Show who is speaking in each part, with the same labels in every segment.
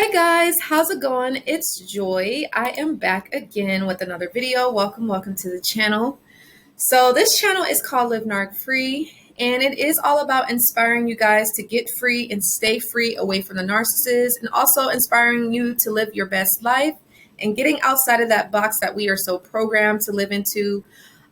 Speaker 1: Hey guys, how's it going? It's Joy. I am back again with another video. Welcome to the channel. So this channel is called Live Narc Free, and it is all about inspiring you guys to get free and stay free away from the narcissist, and also inspiring you to live your best life and getting outside of that box that we are so programmed to live into.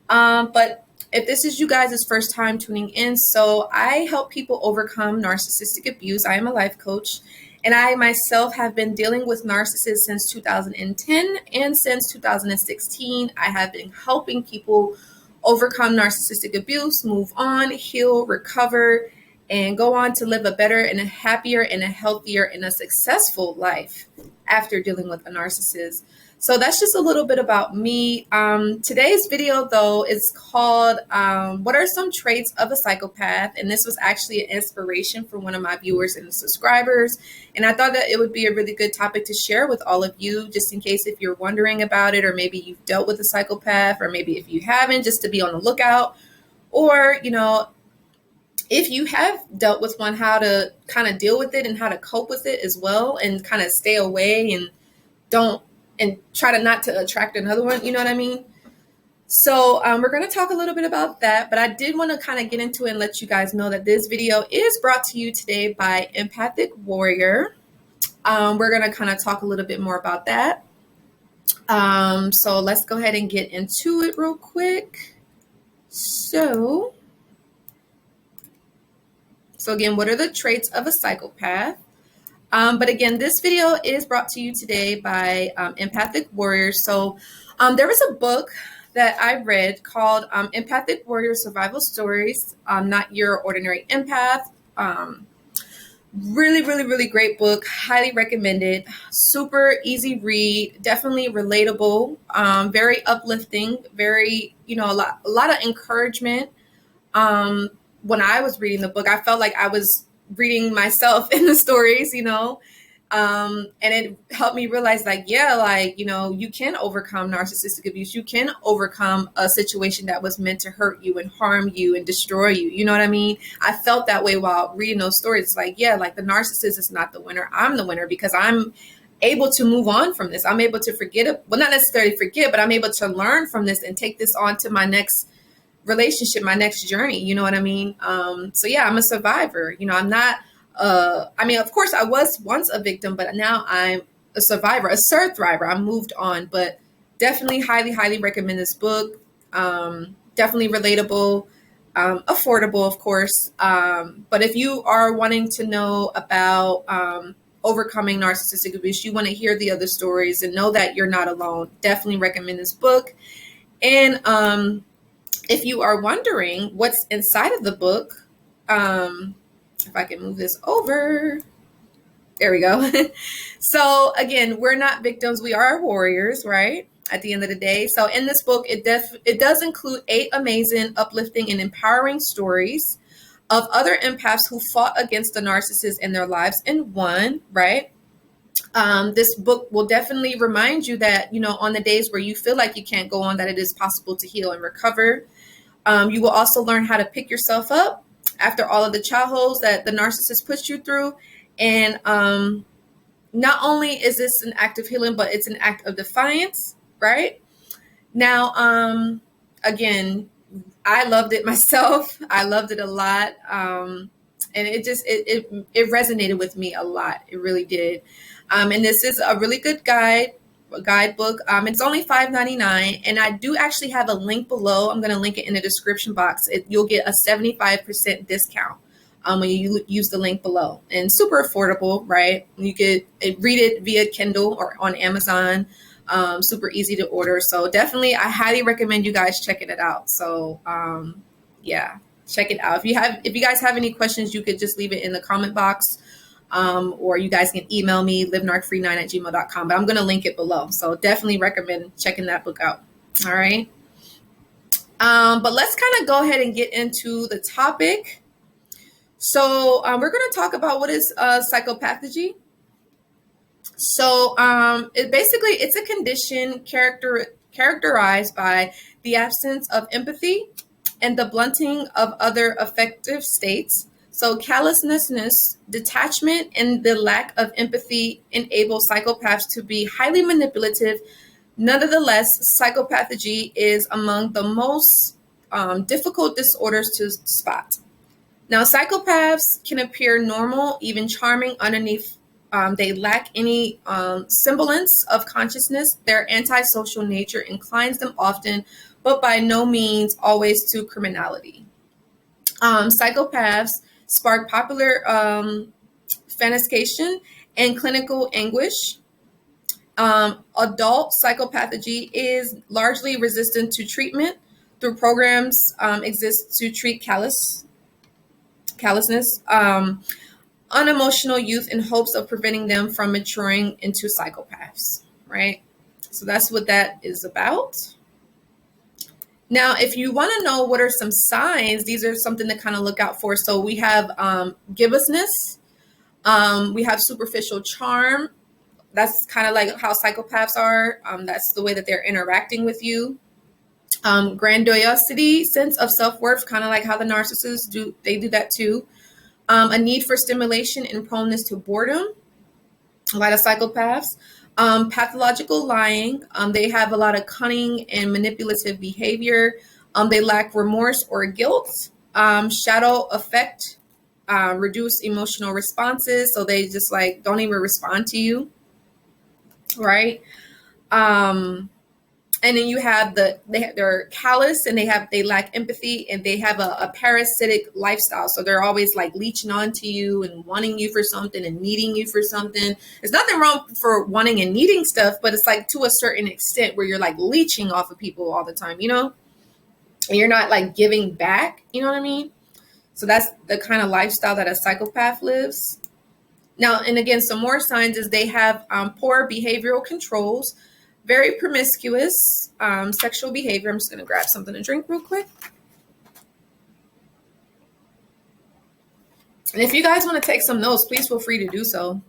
Speaker 1: But if this is you guys' first time tuning in, so I help people overcome narcissistic abuse. I am a life coach, and I myself have been dealing with narcissists since 2010, and since 2016, I have been helping people overcome narcissistic abuse, move on, heal, recover, and go on to live a better and a happier and a healthier and a successful life after dealing with a narcissist. So that's just a little bit about me. Today's video, though, is called What Are Some Traits of a Psychopath? And this was actually an inspiration for one of my viewers and subscribers. And I thought that it would be a really good topic to share with all of you, just in case if you're wondering about it, or maybe you've dealt with a psychopath, or maybe if you haven't, just to be on the lookout. Or, if you have dealt with one, how to kind of deal with it and how to cope with it as well, and kind of stay away and try to not to attract another one. You know what I mean? So we're going to talk a little bit about that, but I did want to kind of get into it and let you guys know that this video is brought to you today by Empathic Warrior. We're going to kind of talk a little bit more about that. So let's go ahead and get into it real quick. So again, what are the traits of a psychopath? But again, this video is brought to you today by Empathic Warrior. So there was a book that I read called Empathic Warrior Survival Stories, Not Your Ordinary Empath. Really great book. Highly recommended. Super easy read. Definitely relatable. Very uplifting. Very, a lot of encouragement. When I was reading the book, I felt like I was reading myself in the stories, and it helped me realize you can overcome narcissistic abuse. You can overcome a situation that was meant to hurt you and harm you and destroy you. You know what I mean? I felt that way while reading those stories. It's like the narcissist is not the winner. I'm the winner because I'm able to move on from this. I'm able to forget it. Well, not necessarily forget, but I'm able to learn from this and take this on to my next relationship, my next journey. You know what I mean? So yeah, I'm a survivor. I'm not, of course I was once a victim, but now I'm a survivor, a thriver. I moved on, but definitely highly recommend this book. Definitely relatable, affordable, of course. But if you are wanting to know about, overcoming narcissistic abuse, you want to hear the other stories and know that you're not alone, definitely recommend this book. And, if you are wondering what's inside of the book, if I can move this over, there we go. So again, we're not victims. We are warriors, right? At the end of the day. So in this book, it does include 8 amazing, uplifting, and empowering stories of other empaths who fought against the narcissist in their lives and won, right? This book will definitely remind you that, on the days where you feel like you can't go on, that it is possible to heal and recover. You will also learn how to pick yourself up after all of the child holes that the narcissist puts you through. And not only is this an act of healing, but it's an act of defiance, right? Now, again, I loved it myself. I loved it a lot. And it resonated with me a lot. It really did. And this is a really good guidebook. It's only $5.99, and I do actually have a link below. I'm going to link it in the description box. You'll get a 75% discount when you use the link below, and super affordable, right? You could read it via Kindle or on Amazon. Super easy to order. So definitely, I highly recommend you guys checking it out. So yeah, check it out. If you guys have any questions, you could just leave it in the comment box. Or you guys can email me, livenarcfree9@gmail.com, but I'm going to link it below. So definitely recommend checking that book out. All right. But let's kind of go ahead and get into the topic. So we're going to talk about what is psychopathy. So it's a condition characterized by the absence of empathy and the blunting of other affective states, So callousness, detachment, and the lack of empathy enable psychopaths to be highly manipulative. Nonetheless, psychopathy is among the most difficult disorders to spot. Now, psychopaths can appear normal, even charming underneath. They lack any semblance of consciousness. Their antisocial nature inclines them often, but by no means always to criminality. Psychopaths spark popular fanatication and clinical anguish. Adult psychopathy is largely resistant to treatment through programs exist to treat callousness, unemotional youth in hopes of preventing them from maturing into psychopaths, right? So that's what that is about. Now, if you want to know what are some signs, these are something to kind of look out for. So we have gibbous, we have superficial charm. That's kind of like how psychopaths are. That's the way that they're interacting with you. Grandiosity, sense of self-worth, kind of like how the narcissists do. They do that too. A need for stimulation and proneness to boredom. A lot of psychopaths. Pathological lying. They have a lot of cunning and manipulative behavior. They lack remorse or guilt. Shadow affect. Reduce emotional responses. So they just like don't even respond to you. Right. And then you have they're callous and they lack empathy and they have a parasitic lifestyle. So they're always like leeching onto you and wanting you for something and needing you for something. There's nothing wrong for wanting and needing stuff, but it's like to a certain extent where you're like leeching off of people all the time, you know, and you're not like giving back, you know what I mean? So that's the kind of lifestyle that a psychopath lives. Now, and again, some more signs is they have poor behavioral controls, very promiscuous sexual behavior. I'm just going to grab something to drink real quick. And if you guys want to take some notes, please feel free to do so.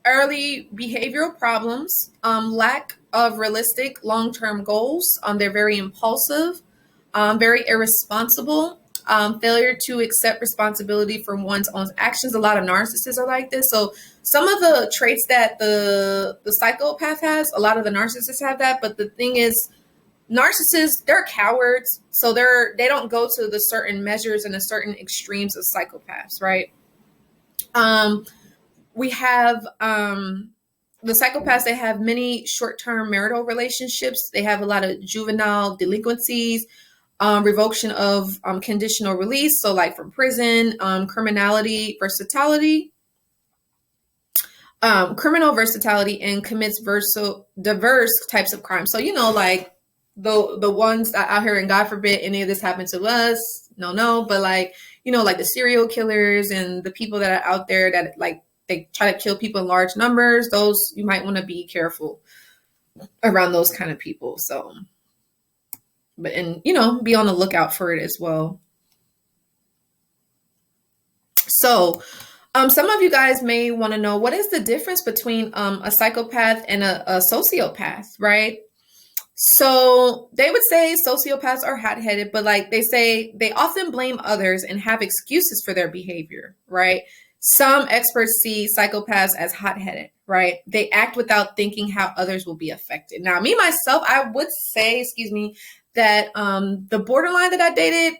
Speaker 1: Early behavioral problems, lack of realistic long-term goals. They're very impulsive, very irresponsible. Failure to accept responsibility for one's own actions. A lot of narcissists are like this. So some of the traits that the psychopath has, a lot of the narcissists have that. But the thing is, narcissists, they're cowards. So they don't go to the certain measures and the certain extremes of psychopaths, right? We have the psychopaths, they have many short-term marital relationships. They have a lot of juvenile delinquencies. Revocation of conditional release, so like from prison, criminal versatility, and commits diverse types of crime. So, you know, like the ones that out here, and God forbid any of this happened to us, no, but like, you know, like the serial killers and the people that are out there that like they try to kill people in large numbers, those you might want to be careful around those kind of people. So and you know, be on the lookout for it as well. So some of you guys may want to know, what is the difference between a psychopath and a sociopath, right? So they would say sociopaths are hot-headed, but like they say, they often blame others and have excuses for their behavior, right? Some experts see psychopaths as hot-headed, right? They act without thinking how others will be affected. Now, me, myself, I would say, that the borderline that I dated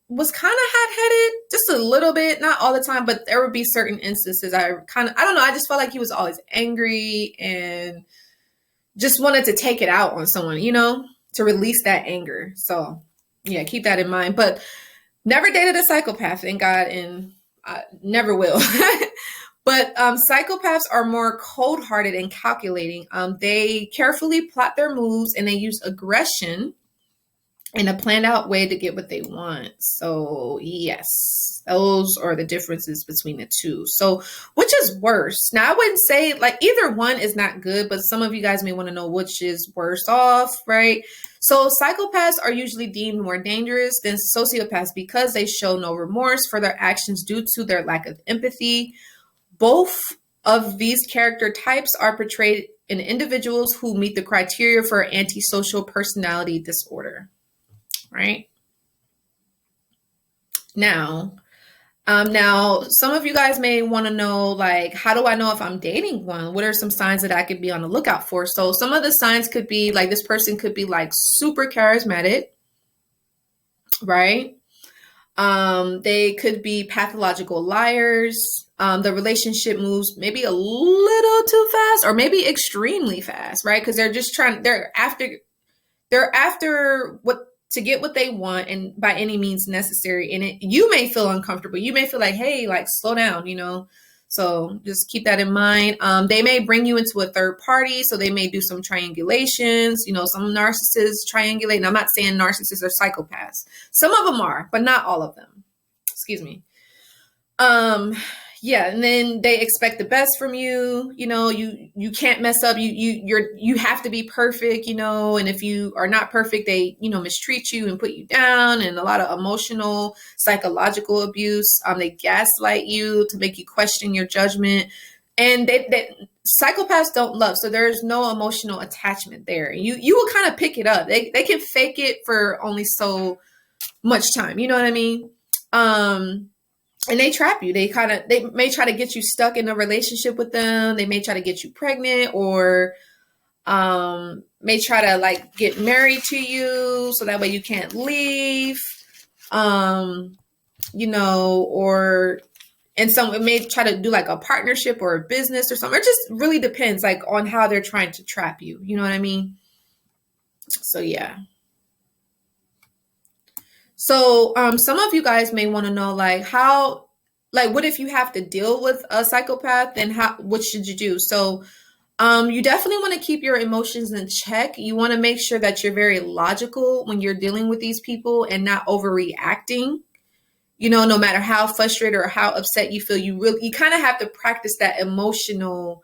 Speaker 1: was kind of hot-headed, just a little bit, not all the time, but there would be certain instances I don't know, I just felt like he was always angry and just wanted to take it out on someone, you know, to release that anger. So yeah, keep that in mind. But never dated a psychopath, thank God, and I never will. But psychopaths are more cold-hearted and calculating. They carefully plot their moves and they use aggression in a planned out way to get what they want. So yes, those are the differences between the two. So which is worse? Now, I wouldn't say like either one is not good, but some of you guys may want to know which is worse off, right? So psychopaths are usually deemed more dangerous than sociopaths because they show no remorse for their actions due to their lack of empathy. Both of these character types are portrayed in individuals who meet the criteria for antisocial personality disorder. right? Now, some of you guys may want to know, like, how do I know if I'm dating one? What are some signs that I could be on the lookout for? So some of the signs could be like this person could be like super charismatic, right? They could be pathological liars. The relationship moves maybe a little too fast or maybe extremely fast, right? Because they're after what to get what they want and by any means necessary. And you may feel uncomfortable. You may feel like, hey, like slow down, So just keep that in mind. They may bring you into a third party. So they may do some triangulations. Some narcissists triangulate. And I'm not saying narcissists are psychopaths. Some of them are, but not all of them. Excuse me. Yeah, and then they expect the best from you. You can't mess up. You have to be perfect, and if you are not perfect, they, mistreat you and put you down, and a lot of emotional, psychological abuse. They gaslight you to make you question your judgment. And they psychopaths don't love, so there's no emotional attachment there. You will kind of pick it up. They can fake it for only so much time. You know what I mean? And they trap you. They may try to get you stuck in a relationship with them. They may try to get you pregnant, or may try to like get married to you so that way you can't leave. Or and some may try to do like a partnership or a business or something. It just really depends like on how they're trying to trap you. You know what I mean? So yeah. So some of you guys may want to know what if you have to deal with a psychopath, then what should you do? So you definitely want to keep your emotions in check. You want to make sure that you're very logical when you're dealing with these people and not overreacting. No matter how frustrated or how upset you feel, you kind of have to practice that emotional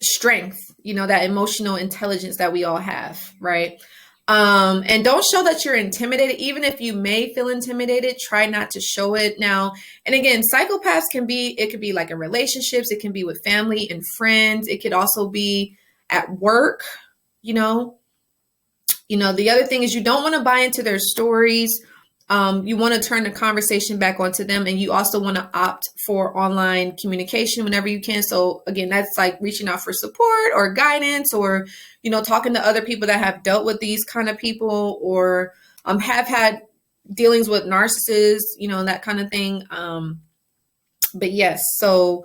Speaker 1: strength, that emotional intelligence that we all have, right? And don't show that you're intimidated. Even if you may feel intimidated, try not to show it now. And again, psychopaths it could be like in relationships. It can be with family and friends. It could also be at work, The other thing is you don't want to buy into their stories. You want to turn the conversation back onto them, and you also want to opt for online communication whenever you can. So again, that's like reaching out for support or guidance, or, talking to other people that have dealt with these kind of people, or have had dealings with narcissists, that kind of thing. But yes, don't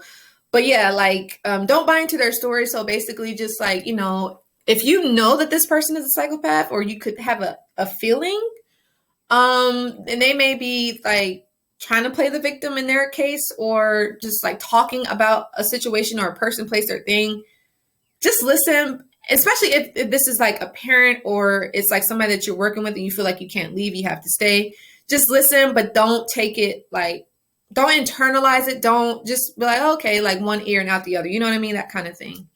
Speaker 1: buy into their story. So basically just like, if you know that this person is a psychopath, or you could have a feeling, and they may be like trying to play the victim in their case, or just like talking about a situation or a person, place, or thing. Just listen, especially if this is like a parent or it's like somebody that you're working with and you feel like you can't leave, you have to stay. Just listen, but don't take it don't internalize it. Don't just be like, okay, like one ear and out the other. You know what I mean? That kind of thing.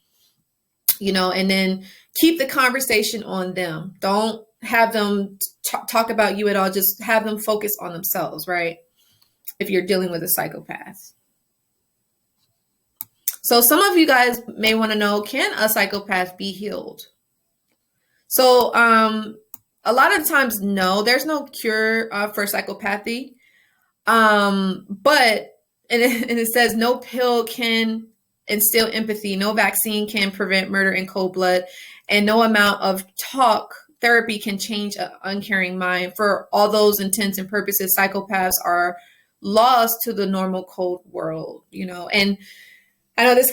Speaker 1: And then keep the conversation on them. Don't have them talk about you at all. Just have them focus on themselves, right? If you're dealing with a psychopath. So some of you guys may want to know, can a psychopath be healed? So a lot of times, no, there's no cure for psychopathy. But it says no pill can instill empathy, no vaccine can prevent murder in cold blood, and no amount of talk therapy can change an uncaring mind. For all those intents and purposes, psychopaths are lost to the normal cold world, And I know this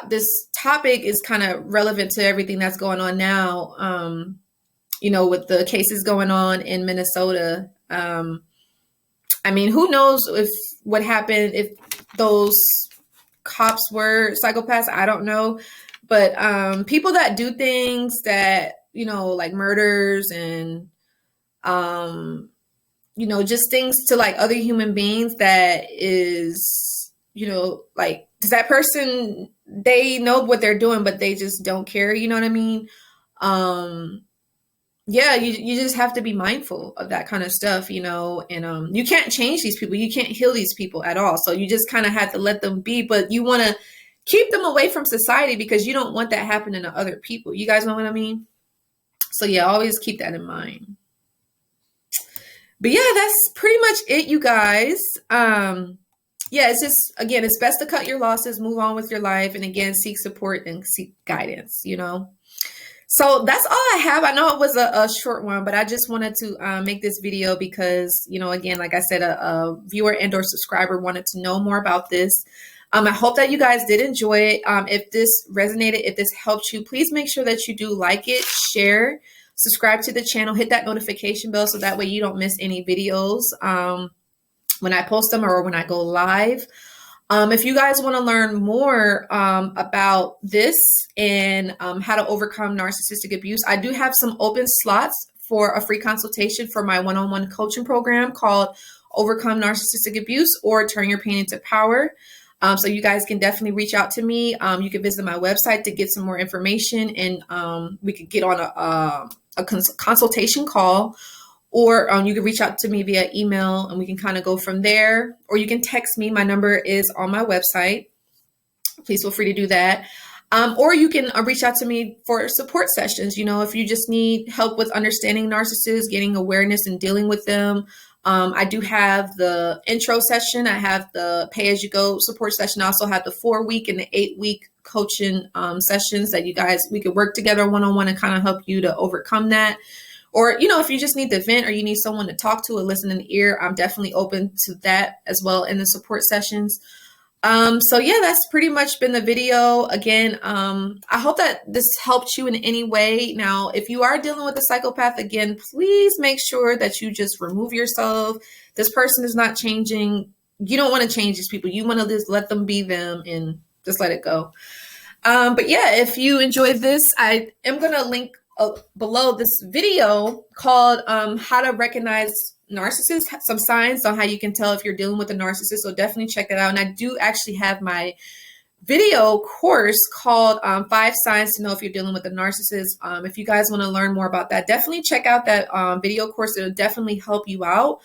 Speaker 1: this topic is kind of relevant to everything that's going on now, with the cases going on in Minnesota. Who knows what happened if those cops were psychopaths? I don't know. But people that do things that, like murders and, just things to like other human beings that is, like, does that person, they know what they're doing, but they just don't care. You know what I mean? Yeah, you just have to be mindful of that kind of stuff, and you can't change these people. You can't heal these people at all. So you just kind of have to let them be, but you want to keep them away from society because you don't want that happening to other people. You guys know what I mean? So yeah, always keep that in mind. But yeah, that's pretty much it, you guys. Yeah, it's just, again, it's best to cut your losses, move on with your life, and again, seek support and seek guidance, you know. So that's all I have. I know it was a short one, but I just wanted to make this video because, you know, again, like I said, a viewer and or subscriber wanted to know more about this. I hope that you guys did enjoy it. If this resonated, if this helped you, please make sure that you do like it, share, subscribe to the channel, hit that notification bell so that way you don't miss any videos when I post them or when I go live. If you guys want to learn more about this and how to overcome narcissistic abuse, I do have some open slots for a free consultation for my one-on-one coaching program called Overcome Narcissistic Abuse or Turn Your Pain into Power. So you guys can definitely reach out to me. You can visit my website to get some more information, and we could get on a consultation call. Or you can reach out to me via email and we can kind of go from there. Or you can text me. My number is on my website. Please feel free to do that. Or you can reach out to me for support sessions. You know, if you just need help with understanding narcissists, getting awareness and dealing with them. I do have the intro session. I have the pay-as-you-go support session. I also have the 4-week and the 8-week coaching sessions that we could work together one-on-one and kind of help you to overcome that. Or, you know, if you just need to vent or you need someone to talk to or listen in the ear, I'm definitely open to that as well in the support sessions. So yeah, that's pretty much been the video. Again, I hope that this helped you in any way. Now, if you are dealing with a psychopath, again, please make sure that you just remove yourself. This person is not changing. You don't want to change these people. You want to just let them be them and just let it go. But yeah, if you enjoyed this, I am going to link below this video called How to Recognize Narcissists, some signs on how you can tell if you're dealing with a narcissist. So definitely check that out. And I do actually have my video course called 5 Signs to Know If You're Dealing with a Narcissist. If you guys want to learn more about that, definitely check out that video course. It'll definitely help you out.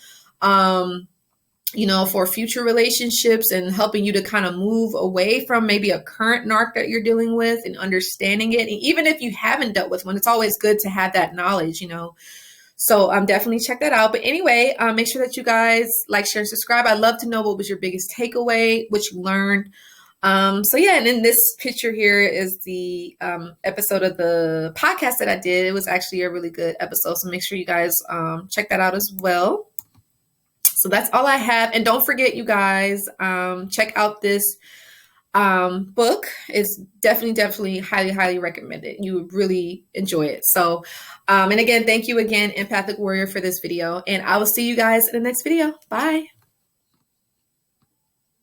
Speaker 1: You know, for future relationships and helping you to kind of move away from maybe a current narc that you're dealing with and understanding it. And even if you haven't dealt with one, it's always good to have that knowledge, you know. So definitely check that out. But anyway, make sure that you guys like, share, and subscribe. I'd love to know what was your biggest takeaway, what you learned. So yeah, and in this picture here is the episode of the podcast that I did. It was actually a really good episode. So make sure you guys check that out as well. So that's all I have. And don't forget, you guys, check out this book. It's definitely highly recommended. You would really enjoy it. So, and again, thank you again, Empathic Warrior, for this video. And I will see you guys in the next video. Bye.